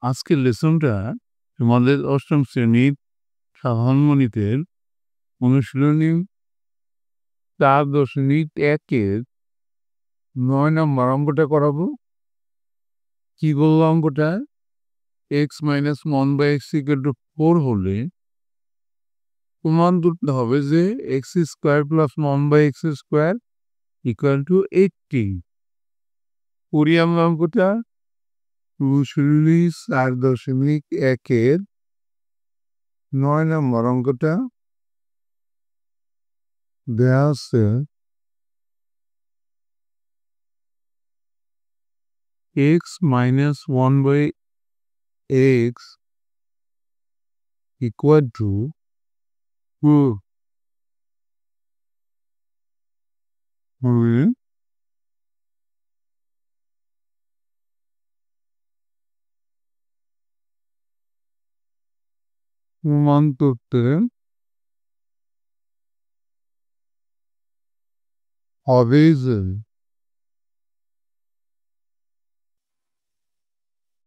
আজকের লেসনটা তোমাদের অষ্টম শ্রেণীর সাধারণ গণিতের অনুশীলনী 4.1-এর 9 নম্বর অঙ্কটা করাবো। কি বলবো অঙ্কটা? x - 1/x = 4 হলে প্রমাণ করতে হবে যে x² + 1/x² = 80। করি আমরা অঙ্কটা। অনুশীলনী 4.1-এর 9 নম্বর অঙ্কটা দেয়া আছে x - 1/x = 4 হলে প্রমাণ করতে হবে যে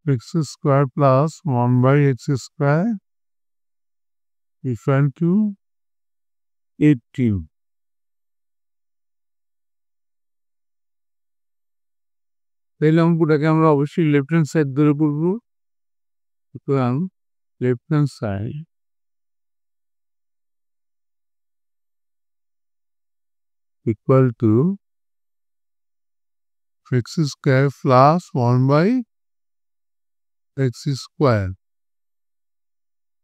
x² + 1/x² = 80। তাহলে অঙ্কটাকে আমরা অবশ্যই লেফট হ্যান্ড সাইড ধরে করবো। সুতরাং left hand side equal to x² + 1/x²।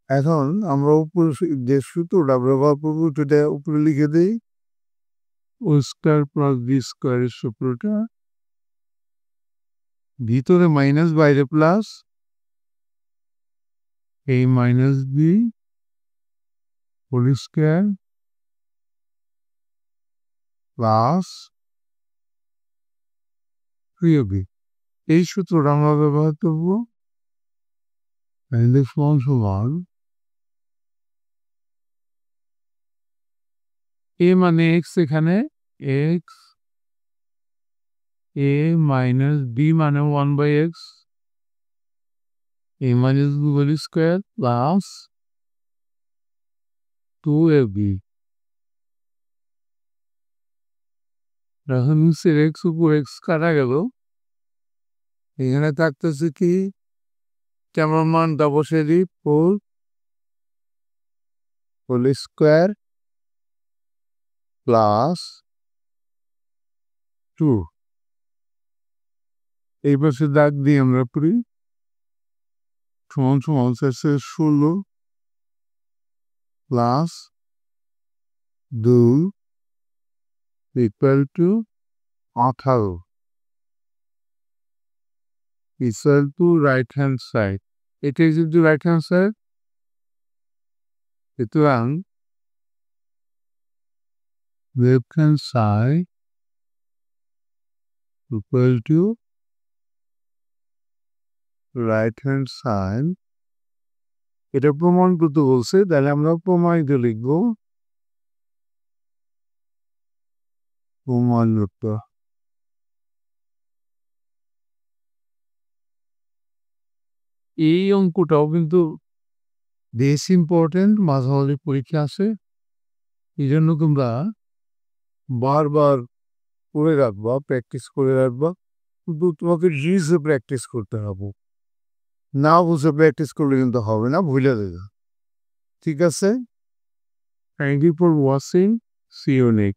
এখন আমরা উপরে যে সূত্রটা ব্যবহার করবো সেটা উপরে লিখে দিই। a² + b² এর সূত্রটা, ভিতরে মাইনাস বাইরে plus, a - b whole square plus 3ab। এই সূত্রটা আমরা ব্যবহার করবো। সমান a মানে x, এখানে x, a - b মানে 1/x, a - b whole square plus 2ab। এখন নিচের x উপর x কাটা গেল, এখানে থাকতেছে কি কেমন মানটা বসে দিই 4 হোল স্কয়ার প্লাস 2। এই পাশে দাগ দিয়ে আমরা করি সমান 16 plus 2 equal to 18 equal to right hand side। এটা যদি right hand side, সুতরাং left hand side equal to right hand side। এটা প্রমাণ করতে বলছে, তাহলে আমরা প্রমাণিত লিখব। প্রমাণিত। এই অঙ্কটাও কিন্তু বেশ ইম্পর্টেন্ট, মাঝামাঝি পরীক্ষা আসে। এই জন্য তোমরা বারবার করে রাখবা, প্র্যাকটিস করে রাখবা। কিন্তু তোমাকে রিজে প্র্যাকটিস করতে হবে, না বুঝে প্র্যাকটিস করলে কিন্তু হবে না, ভুলে দেবে। ঠিক আছে? Thank you for watching, see you next.